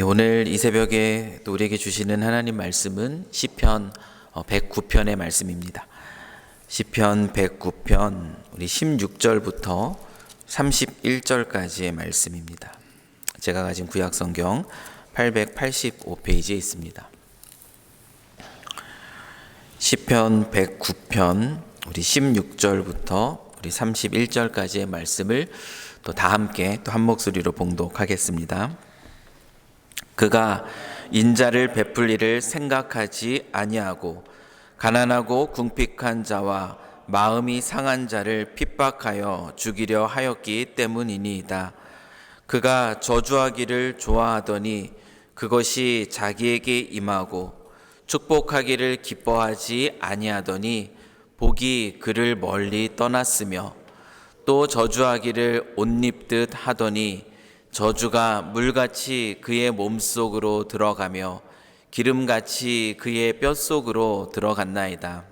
오늘 이 새벽에 또 우리에게 주시는 하나님 말씀은 시편 109편의 말씀입니다. 시편 109편 우리 16절부터 31절까지의 말씀입니다. 제가 가진 구약성경 885페이지에 있습니다. 시편 109편 우리 16절부터 우리 31절까지의 말씀을 또 다 함께 또 한 목소리로 봉독하겠습니다. 그가 인자를 베풀리를 생각하지 아니하고 가난하고 궁핍한 자와 마음이 상한 자를 핍박하여 죽이려 하였기 때문이니이다. 그가 저주하기를 좋아하더니 그것이 자기에게 임하고 축복하기를 기뻐하지 아니하더니 복이 그를 멀리 떠났으며 또 저주하기를 옷 입듯 하더니 저주가 물같이 그의 몸속으로 들어가며 기름같이 그의 뼛속으로 들어갔나이다.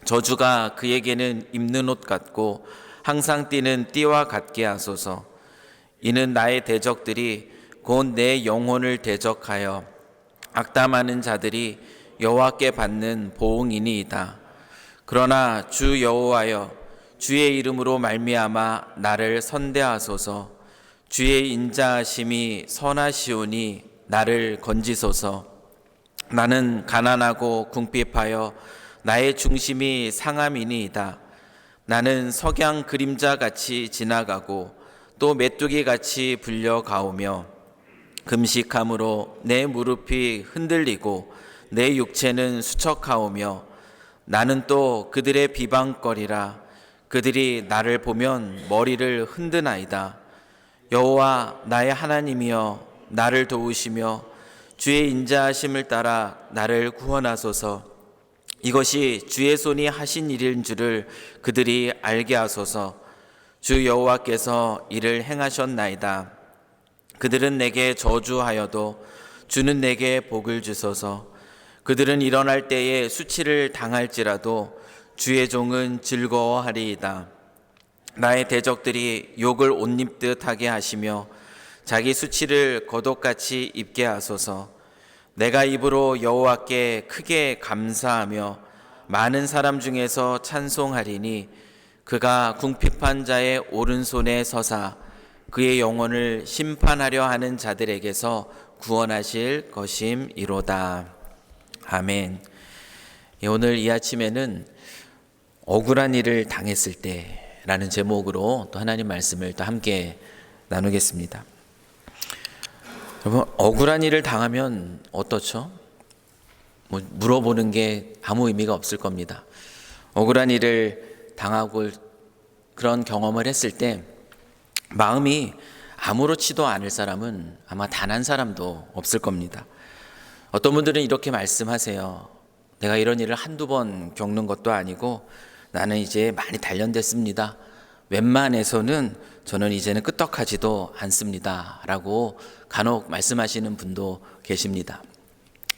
저주가 그에게는 입는 옷 같고 항상 띠는 띠와 같게 하소서. 이는 나의 대적들이 곧 내 영혼을 대적하여 악담하는 자들이 여호와께 받는 보응이니이다. 그러나 주 여호와여, 주의 이름으로 말미암아 나를 선대하소서. 주의 인자하심이 선하시오니 나를 건지소서. 나는 가난하고 궁핍하여 나의 중심이 상함이니이다. 나는 석양 그림자같이 지나가고 또 메뚜기같이 불려가오며 금식함으로 내 무릎이 흔들리고 내 육체는 수척하오며 나는 또 그들의 비방거리라. 그들이 나를 보면 머리를 흔드나이다. 여호와 나의 하나님이여, 나를 도우시며 주의 인자하심을 따라 나를 구원하소서. 이것이 주의 손이 하신 일인 줄을 그들이 알게 하소서. 주 여호와께서 이를 행하셨나이다. 그들은 내게 저주하여도 주는 내게 복을 주소서. 그들은 일어날 때에 수치를 당할지라도 주의 종은 즐거워하리이다. 나의 대적들이 욕을 옷 입듯 하게 하시며 자기 수치를 겉옷같이 입게 하소서. 내가 입으로 여호와께 크게 감사하며 많은 사람 중에서 찬송하리니 그가 궁핍한 자의 오른손에 서사 그의 영혼을 심판하려 하는 자들에게서 구원하실 것임이로다. 아멘. 오늘 이 아침에는 억울한 일을 당했을 때 라는 제목으로 또 하나님 말씀을 또 함께 나누겠습니다. 여러분, 억울한 일을 당하면 어떻죠? 물어보는 게 아무 의미가 없을 겁니다. 억울한 일을 당하고 그런 경험을 했을 때 마음이 아무렇지도 않을 사람은 아마 단 한 사람도 없을 겁니다. 어떤 분들은 이렇게 말씀하세요. 내가 이런 일을 한두 번 겪는 것도 아니고 나는 이제 많이 단련됐습니다. 웬만해서는 저는 이제는 끄떡하지도 않습니다. 라고 간혹 말씀하시는 분도 계십니다.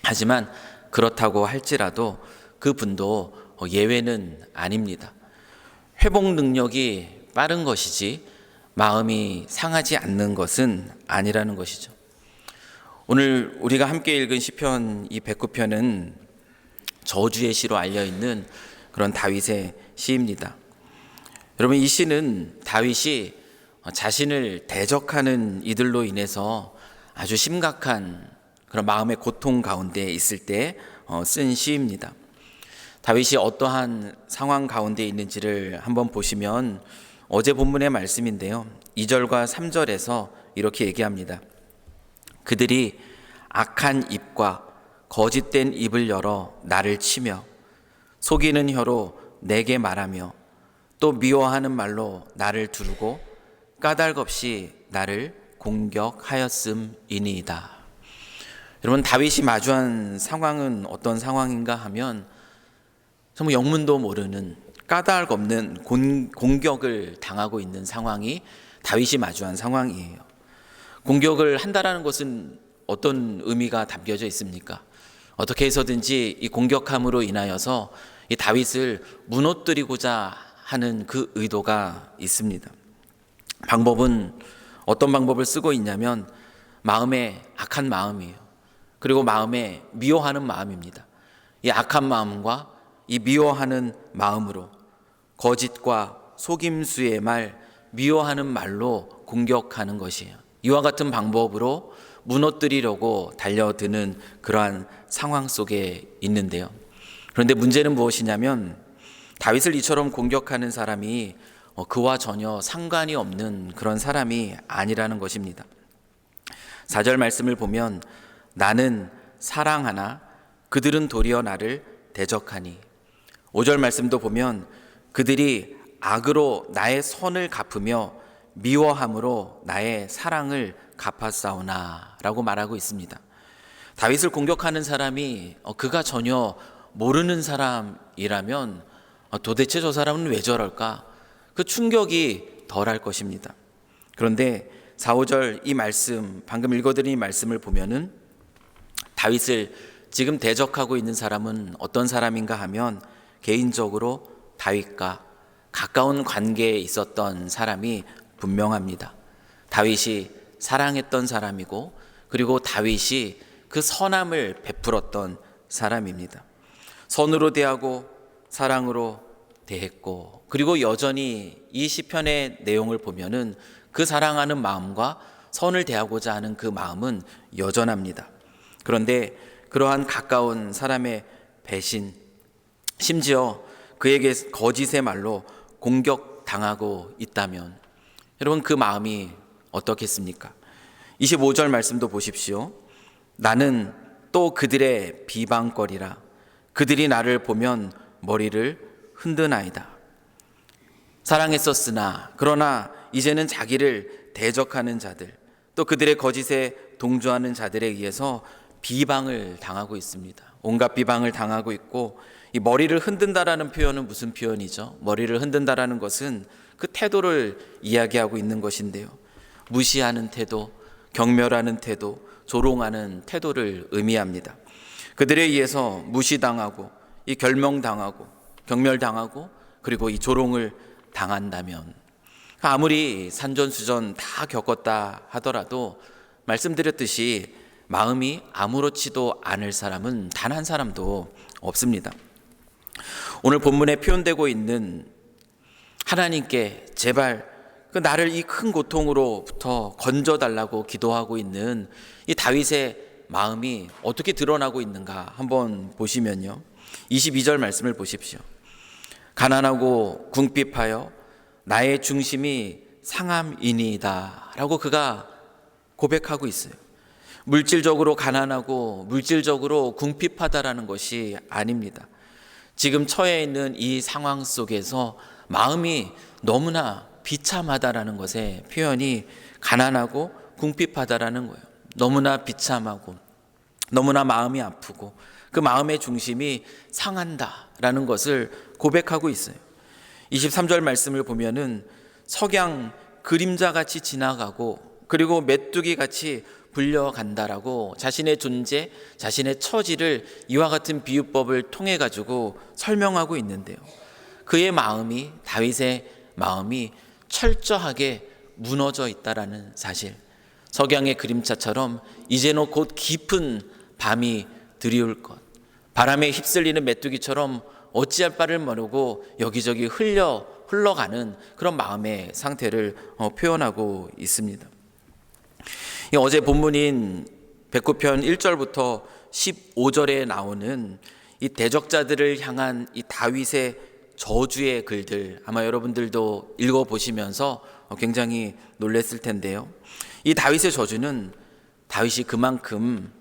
하지만 그렇다고 할지라도 그 분도 예외는 아닙니다. 회복 능력이 빠른 것이지 마음이 상하지 않는 것은 아니라는 것이죠. 오늘 우리가 함께 읽은 시편 이 109편은 저주의 시로 알려있는 그런 다윗의 시입니다. 여러분, 이 시는 다윗이 자신을 대적하는 이들로 인해서 아주 심각한 그런 마음의 고통 가운데 있을 때 쓴 시입니다. 다윗이 어떠한 상황 가운데 있는지를 한번 보시면 어제 본문의 말씀인데요. 2절과 3절에서 이렇게 얘기합니다. 그들이 악한 입과 거짓된 입을 열어 나를 치며 속이는 혀로 내게 말하며 또 미워하는 말로 나를 두르고 까닭없이 나를 공격하였음이니이다. 여러분, 다윗이 마주한 상황은 어떤 상황인가 하면 정말 영문도 모르는 까닭 없는 공격을 당하고 있는 상황이 다윗이 마주한 상황이에요. 공격을 한다라는 것은 어떤 의미가 담겨져 있습니까? 어떻게 해서든지 이 공격함으로 인하여서 이 다윗을 무너뜨리고자 하는 그 의도가 있습니다. 방법은 어떤 방법을 쓰고 있냐면 마음에 악한 마음이에요. 그리고 마음에 미워하는 마음입니다. 이 악한 마음과 이 미워하는 마음으로 거짓과 속임수의 말, 미워하는 말로 공격하는 것이에요. 이와 같은 방법으로 무너뜨리려고 달려드는 그러한 상황 속에 있는데요. 그런데 문제는 무엇이냐면 다윗을 이처럼 공격하는 사람이 그와 전혀 상관이 없는 그런 사람이 아니라는 것입니다. 4절 말씀을 보면 나는 사랑하나 그들은 도리어 나를 대적하니. 5절 말씀도 보면 그들이 악으로 나의 선을 갚으며 미워함으로 나의 사랑을 갚았사오나 라고 말하고 있습니다. 다윗을 공격하는 사람이 그가 전혀 모르는 사람이라면 도대체 저 사람은 왜 저럴까? 그 충격이 덜할 것입니다. 그런데 4, 5절 이 말씀, 방금 읽어드린 이 말씀을 보면은 다윗을 지금 대적하고 있는 사람은 어떤 사람인가 하면 개인적으로 다윗과 가까운 관계에 있었던 사람이 분명합니다. 다윗이 사랑했던 사람이고 그리고 다윗이 그 선함을 베풀었던 사람입니다. 선으로 대하고 사랑으로 대했고 그리고 여전히 이 시편의 내용을 보면은 그 사랑하는 마음과 선을 대하고자 하는 그 마음은 여전합니다. 그런데 그러한 가까운 사람의 배신, 심지어 그에게 거짓의 말로 공격당하고 있다면 여러분 그 마음이 어떻겠습니까? 25절 말씀도 보십시오. 나는 또 그들의 비방거리라. 그들이 나를 보면 머리를 흔드나이다. 사랑했었으나 그러나 이제는 자기를 대적하는 자들, 또 그들의 거짓에 동조하는 자들에 의해서 비방을 당하고 있습니다. 온갖 비방을 당하고 있고, 이 머리를 흔든다라는 표현은 무슨 표현이죠? 머리를 흔든다라는 것은 그 태도를 이야기하고 있는 것인데요. 무시하는 태도, 경멸하는 태도, 조롱하는 태도를 의미합니다. 그들에 의해서 무시당하고 이 결명당하고 경멸당하고 그리고 이 조롱을 당한다면 아무리 산전수전 다 겪었다 하더라도 말씀드렸듯이 마음이 아무렇지도 않을 사람은 단 한 사람도 없습니다. 오늘 본문에 표현되고 있는 하나님께 제발 그 나를 이 큰 고통으로부터 건져달라고 기도하고 있는 이 다윗의 마음이 어떻게 드러나고 있는가 한번 보시면요. 22절 말씀을 보십시오. 가난하고 궁핍하여 나의 중심이 상함이니이다 라고 그가 고백하고 있어요. 물질적으로 가난하고 물질적으로 궁핍하다라는 것이 아닙니다. 지금 처해 있는 이 상황 속에서 마음이 너무나 비참하다라는 것의 표현이 가난하고 궁핍하다라는 거예요. 너무나 비참하고 너무나 마음이 아프고 그 마음의 중심이 상한다라는 것을 고백하고 있어요. 23절 말씀을 보면은 석양 그림자같이 지나가고 그리고 메뚜기같이 불려간다라고 자신의 존재, 자신의 처지를 이와 같은 비유법을 통해 가지고 설명하고 있는데요. 그의 마음이, 다윗의 마음이 철저하게 무너져 있다라는 사실, 석양의 그림자처럼 이제는 곧 깊은 밤이 드리울 것, 바람에 휩쓸리는 메뚜기처럼 어찌할 바를 모르고 여기저기 흘러가는 그런 마음의 상태를 표현하고 있습니다. 어제 본문인 백구편 1절부터 15절에 나오는 이 대적자들을 향한 이 다윗의 저주의 글들, 아마 여러분들도 읽어보시면서 굉장히 놀랐을 텐데요. 이 다윗의 저주는 다윗이 그만큼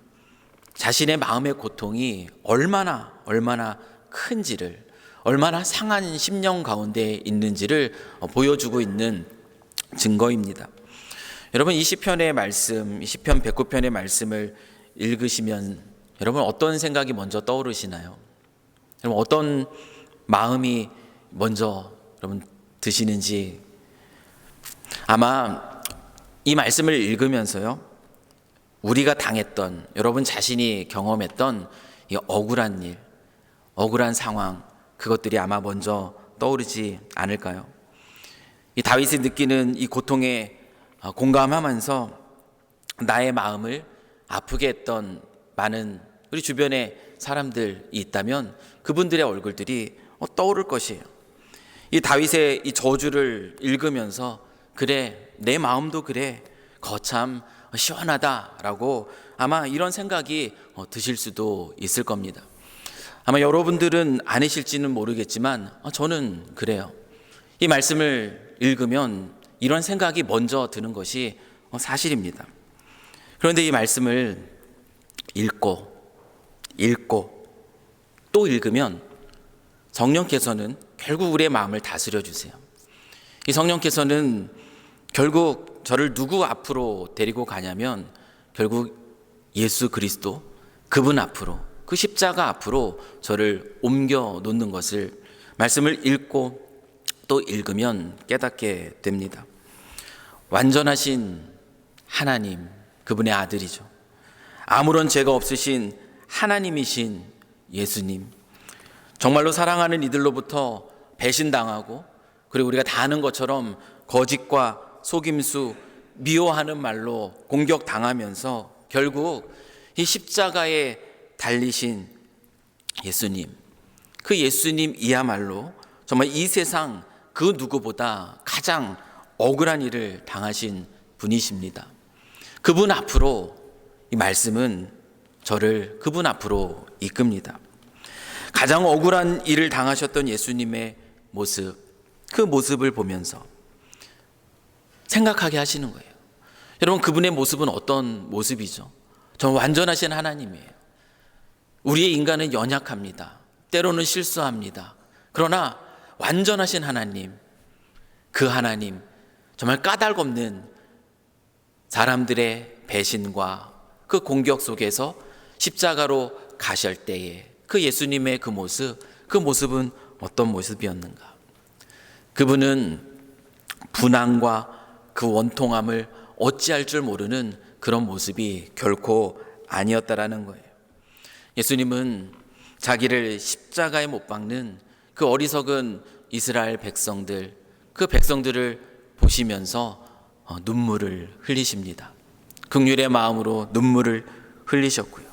자신의 마음의 고통이 얼마나 큰지를, 얼마나 상한 심령 가운데 있는지를 보여주고 있는 증거입니다. 여러분 이 시편의 말씀, 이 시편 109편의 말씀을 읽으시면 여러분 어떤 생각이 먼저 떠오르시나요? 여러분 어떤 마음이 먼저 여러분 드시는지, 아마 이 말씀을 읽으면서요, 우리가 당했던, 여러분 자신이 경험했던 이 억울한 일, 억울한 상황, 그것들이 아마 먼저 떠오르지 않을까요? 이 다윗이 느끼는 이 고통에 공감하면서 나의 마음을 아프게 했던 많은 우리 주변에 사람들이 있다면 그분들의 얼굴들이 떠오를 것이에요. 이 다윗의 이 저주를 읽으면서 그래, 내 마음도 그래, 거참 시원하다라고 아마 이런 생각이 드실 수도 있을 겁니다. 아마 여러분들은 아니실지는 모르겠지만 저는 그래요. 이 말씀을 읽으면 이런 생각이 먼저 드는 것이 사실입니다. 그런데 이 말씀을 읽고 또 읽으면 성령께서는 결국 우리의 마음을 다스려 주세요. 이 성령께서는 결국 저를 누구 앞으로 데리고 가냐면 결국 예수 그리스도 그분 앞으로, 그 십자가 앞으로 저를 옮겨 놓는 것을 말씀을 읽고 또 읽으면 깨닫게 됩니다. 완전하신 하나님, 그분의 아들이죠. 아무런 죄가 없으신 하나님이신 예수님, 정말로 사랑하는 이들로부터 배신당하고 그리고 우리가 다 아는 것처럼 거짓과 속임수, 미워하는 말로 공격당하면서 결국 이 십자가에 달리신 예수님, 그 예수님이야말로 정말 이 세상 그 누구보다 가장 억울한 일을 당하신 분이십니다. 그분 앞으로 이 말씀은 저를 그분 앞으로 이끕니다. 가장 억울한 일을 당하셨던 예수님의 모습, 그 모습을 보면서 생각하게 하시는 거예요. 여러분, 그분의 모습은 어떤 모습이죠? 정말 완전하신 하나님이에요. 우리의 인간은 연약합니다. 때로는 실수합니다. 그러나 완전하신 하나님, 그 하나님, 정말 까닭 없는 사람들의 배신과 그 공격 속에서 십자가로 가실 때에 그 예수님의 그 모습은 어떤 모습이었는가? 그분은 분앙과 그 원통함을 어찌할 줄 모르는 그런 모습이 결코 아니었다라는 거예요. 예수님은 자기를 십자가에 못 박는 그 어리석은 이스라엘 백성들, 그 백성들을 보시면서 눈물을 흘리십니다. 긍휼의 마음으로 눈물을 흘리셨고요.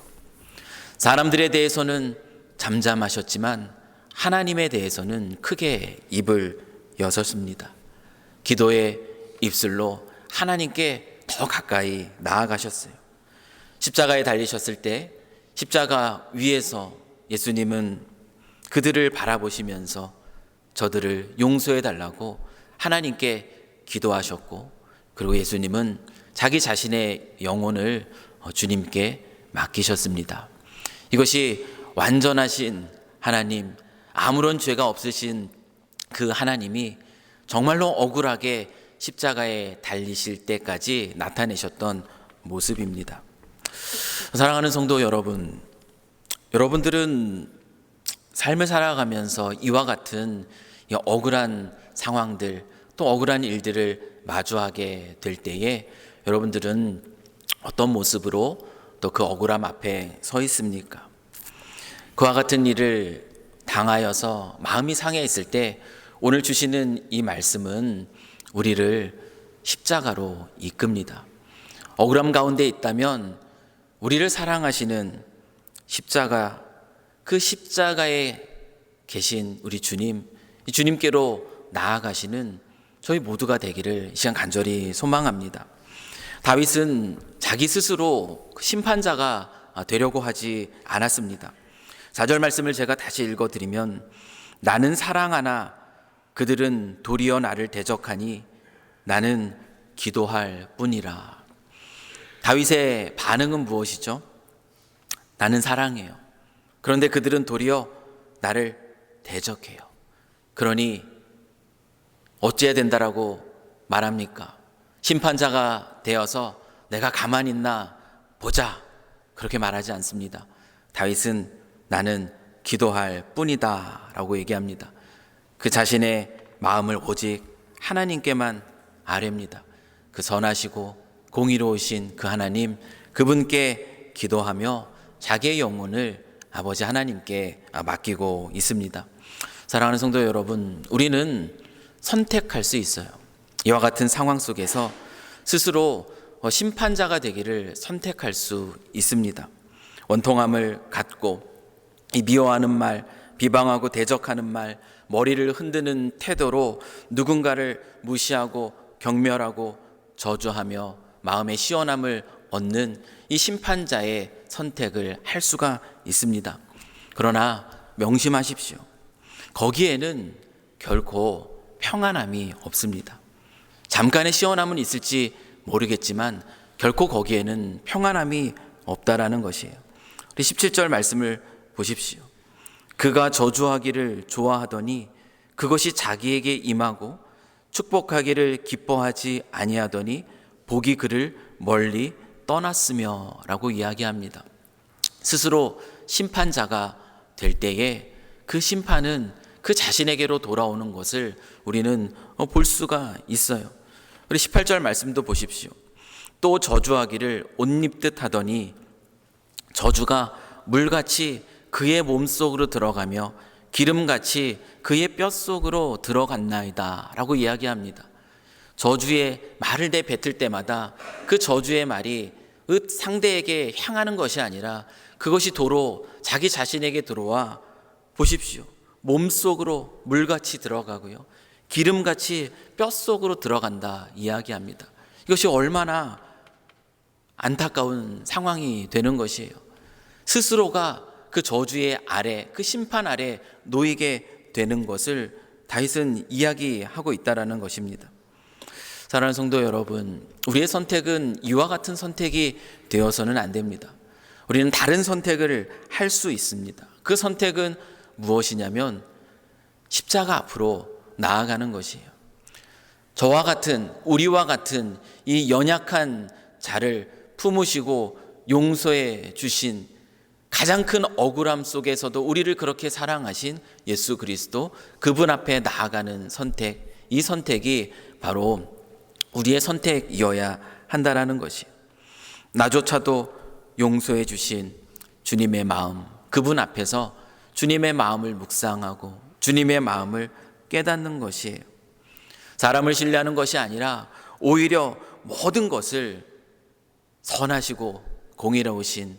사람들에 대해서는 잠잠하셨지만 하나님에 대해서는 크게 입을 여셨습니다. 기도의 입술로 하나님께 더 가까이 나아가셨어요. 십자가에 달리셨을 때 십자가 위에서 예수님은 그들을 바라보시면서 저들을 용서해 달라고 하나님께 기도하셨고, 그리고 예수님은 자기 자신의 영혼을 주님께 맡기셨습니다. 이것이 완전하신 하나님, 아무런 죄가 없으신 그 하나님이 정말로 억울하게 십자가에 달리실 때까지 나타내셨던 모습입니다. 사랑하는 성도 여러분, 여러분들은 삶을 살아가면서 이와 같은 억울한 상황들, 또 억울한 일들을 마주하게 될 때에 여러분들은 어떤 모습으로 또 그 억울함 앞에 서 있습니까? 그와 같은 일을 당하여서 마음이 상해 있을 때 오늘 주시는 이 말씀은 우리를 십자가로 이끕니다. 억울함 가운데 있다면 우리를 사랑하시는 십자가, 그 십자가에 계신 우리 주님, 이 주님께로 나아가시는 저희 모두가 되기를 이 시간 간절히 소망합니다. 다윗은 자기 스스로 심판자가 되려고 하지 않았습니다. 4절 말씀을 제가 다시 읽어드리면, 나는 사랑하나 그들은 도리어 나를 대적하니 나는 기도할 뿐이라. 다윗의 반응은 무엇이죠? 나는 사랑해요. 그런데 그들은 도리어 나를 대적해요. 그러니 어찌해야 된다라고 말합니까? 심판자가 되어서 내가 가만히 있나 보자, 그렇게 말하지 않습니다. 다윗은 나는 기도할 뿐이다 라고 얘기합니다. 그 자신의 마음을 오직 하나님께만 아뢰입니다. 그 선하시고 공의로우신 그 하나님, 그분께 기도하며 자기의 영혼을 아버지 하나님께 맡기고 있습니다. 사랑하는 성도 여러분, 우리는 선택할 수 있어요. 이와 같은 상황 속에서 스스로 심판자가 되기를 선택할 수 있습니다. 원통함을 갖고 이 미워하는 말, 비방하고 대적하는 말, 머리를 흔드는 태도로 누군가를 무시하고 경멸하고 저주하며 마음의 시원함을 얻는 이 심판자의 선택을 할 수가 있습니다. 그러나 명심하십시오. 거기에는 결코 평안함이 없습니다. 잠깐의 시원함은 있을지 모르겠지만 결코 거기에는 평안함이 없다라는 것이에요. 우리 17절 말씀을 보십시오. 그가 저주하기를 좋아하더니 그것이 자기에게 임하고 축복하기를 기뻐하지 아니하더니 복이 그를 멀리 떠났으며 라고 이야기합니다. 스스로 심판자가 될 때에 그 심판은 그 자신에게로 돌아오는 것을 우리는 볼 수가 있어요. 우리 18절 말씀도 보십시오. 또 저주하기를 옷 입듯 하더니 저주가 물같이 그의 몸속으로 들어가며 기름같이 그의 뼛속으로 들어갔나이다 라고 이야기합니다. 저주의 말을 내뱉을 때마다 그 저주의 말이 상대에게 향하는 것이 아니라 그것이 도로 자기 자신에게 들어와 보십시오. 몸속으로 물같이 들어가고요. 기름같이 뼛속으로 들어간다 이야기합니다. 이것이 얼마나 안타까운 상황이 되는 것이에요. 스스로가 그 저주의 아래, 그 심판 아래 놓이게 되는 것을 다윗은 이야기하고 있다라는 것입니다. 사랑하는 성도 여러분, 우리의 선택은 이와 같은 선택이 되어서는 안 됩니다. 우리는 다른 선택을 할 수 있습니다. 그 선택은 무엇이냐면 십자가 앞으로 나아가는 것이에요. 저와 같은, 우리와 같은 이 연약한 자를 품으시고 용서해 주신 가장 큰 억울함 속에서도 우리를 그렇게 사랑하신 예수 그리스도, 그분 앞에 나아가는 선택, 이 선택이 바로 우리의 선택이어야 한다라는 것이에요. 나조차도 용서해 주신 주님의 마음, 그분 앞에서 주님의 마음을 묵상하고 주님의 마음을 깨닫는 것이에요. 사람을 신뢰하는 것이 아니라 오히려 모든 것을 선하시고 공의로우신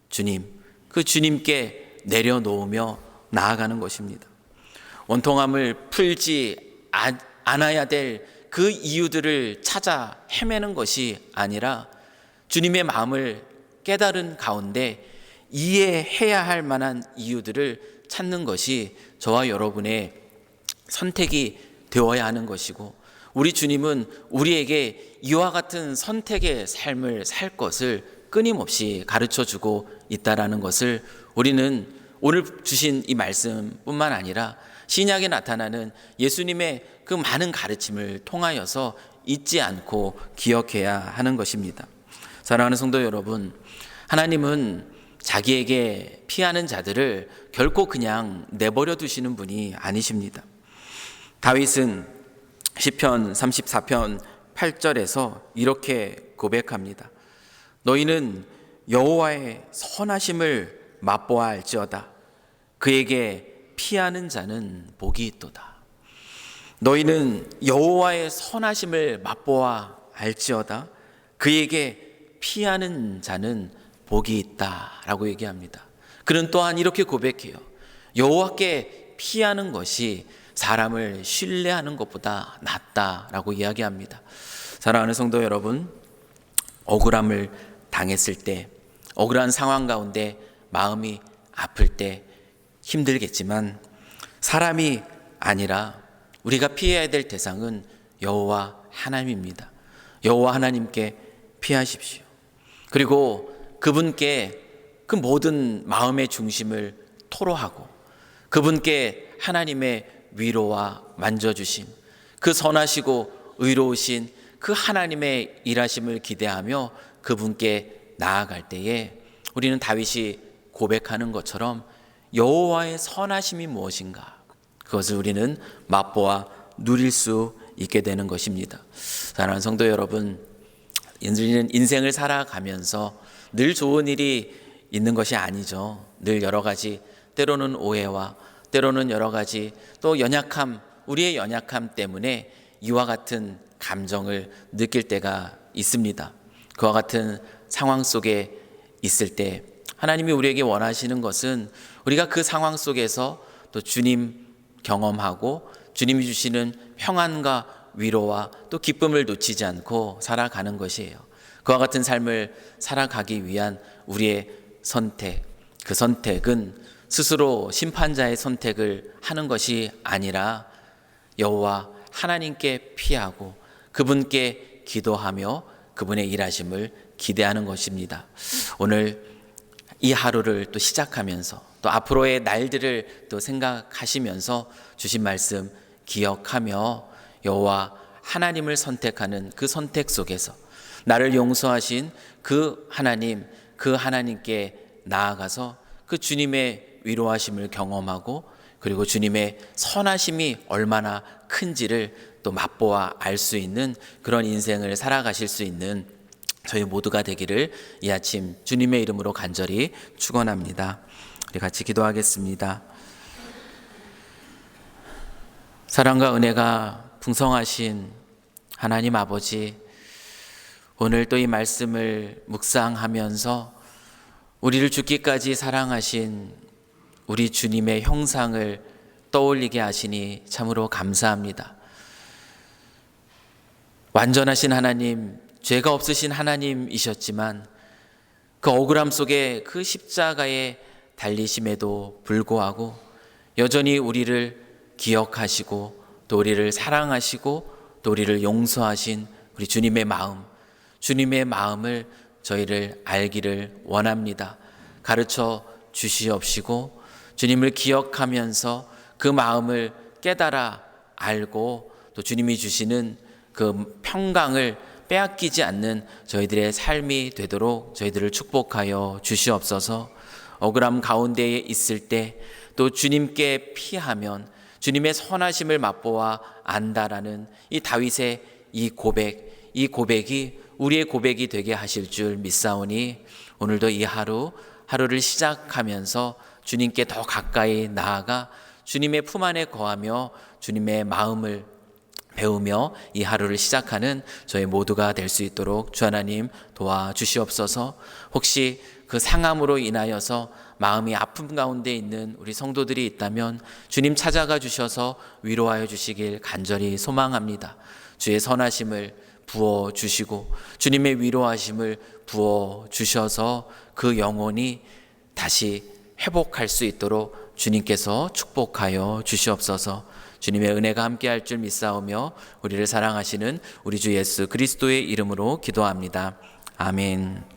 주님, 그 주님께 내려놓으며 나아가는 것입니다. 원통함을 풀지 않아야 될 그 이유들을 찾아 헤매는 것이 아니라 주님의 마음을 깨달은 가운데 이해해야 할 만한 이유들을 찾는 것이 저와 여러분의 선택이 되어야 하는 것이고, 우리 주님은 우리에게 이와 같은 선택의 삶을 살 것을 끊임없이 가르쳐주고 있다라는 것을 우리는 오늘 주신 이 말씀뿐만 아니라 신약에 나타나는 예수님의 그 많은 가르침을 통하여서 잊지 않고 기억해야 하는 것입니다. 사랑하는 성도 여러분, 하나님은 자기에게 피하는 자들을 결코 그냥 내버려 두시는 분이 아니십니다. 다윗은 시편 34편 8절에서 이렇게 고백합니다. 너희는 여호와의 선하심을 맛보아 알지어다. 그에게 피하는 자는 복이 있도다. 너희는 여호와의 선하심을 맛보아 알지어다. 그에게 피하는 자는 복이 있다라고 얘기합니다. 그는 또한 이렇게 고백해요. 여호와께 피하는 것이 사람을 신뢰하는 것보다 낫다라고 이야기합니다. 사랑하는 성도 여러분, 억울함을 당했을 때, 억울한 상황 가운데 마음이 아플 때 힘들겠지만 사람이 아니라 우리가 피해야 될 대상은 여호와 하나님입니다. 여호와 하나님께 피하십시오. 그리고 그분께 그 모든 마음의 중심을 토로하고 그분께 하나님의 위로와 만져주심, 그 선하시고 의로우신 그 하나님의 일하심을 기대하며 그분께 나아갈 때에 우리는 다윗이 고백하는 것처럼 여호와의 선하심이 무엇인가, 그것을 우리는 맛보아 누릴 수 있게 되는 것입니다. 사랑하는 성도 여러분, 우리는 인생을 살아가면서 늘 좋은 일이 있는 것이 아니죠. 늘 여러 가지, 때로는 오해와 때로는 여러 가지 또 연약함, 우리의 연약함 때문에 이와 같은 감정을 느낄 때가 있습니다. 그와 같은 상황 속에 있을 때 하나님이 우리에게 원하시는 것은 우리가 그 상황 속에서 또 주님 경험하고 주님이 주시는 평안과 위로와 또 기쁨을 놓치지 않고 살아가는 것이에요. 그와 같은 삶을 살아가기 위한 우리의 선택, 그 선택은 스스로 심판자의 선택을 하는 것이 아니라 여호와 하나님께 피하고 그분께 기도하며 그분의 일하심을 기대하는 것입니다. 오늘 이 하루를 또 시작하면서 또 앞으로의 날들을 또 생각하시면서 주신 말씀 기억하며 여호와 하나님을 선택하는 그 선택 속에서 나를 용서하신 그 하나님, 그 하나님께 나아가서 그 주님의 위로하심을 경험하고 그리고 주님의 선하심이 얼마나 큰지를 또 맛보아 알 수 있는 그런 인생을 살아가실 수 있는 저희 모두가 되기를 이 아침 주님의 이름으로 간절히 축원합니다. 우리 같이 기도하겠습니다. 사랑과 은혜가 풍성하신 하나님 아버지, 오늘 또 이 말씀을 묵상하면서 우리를 죽기까지 사랑하신 우리 주님의 형상을 떠올리게 하시니 참으로 감사합니다. 완전하신 하나님, 죄가 없으신 하나님이셨지만 그 억울함 속에 그 십자가에 달리심에도 불구하고 여전히 우리를 기억하시고 또 우리를 사랑하시고 또 우리를 용서하신 우리 주님의 마음, 주님의 마음을 저희를 알기를 원합니다. 가르쳐 주시옵시고 주님을 기억하면서 그 마음을 깨달아 알고 또 주님이 주시는 그 평강을 빼앗기지 않는 저희들의 삶이 되도록 저희들을 축복하여 주시옵소서. 억울함 가운데에 있을 때 또 주님께 피하면 주님의 선하심을 맛보아 안다라는 이 다윗의 이 고백이 우리의 고백이 되게 하실 줄 믿사오니 오늘도 이 하루를 시작하면서 주님께 더 가까이 나아가 주님의 품 안에 거하며 주님의 마음을 배우며 이 하루를 시작하는 저희 모두가 될 수 있도록 주 하나님 도와주시옵소서. 혹시 그 상함으로 인하여서 마음이 아픔 가운데 있는 우리 성도들이 있다면 주님 찾아가 주셔서 위로하여 주시길 간절히 소망합니다. 주의 선하심을 부어 주시고 주님의 위로하심을 부어 주셔서 그 영혼이 다시 회복할 수 있도록 주님께서 축복하여 주시옵소서. 주님의 은혜가 함께할 줄 믿사오며 우리를 사랑하시는 우리 주 예수 그리스도의 이름으로 기도합니다. 아멘.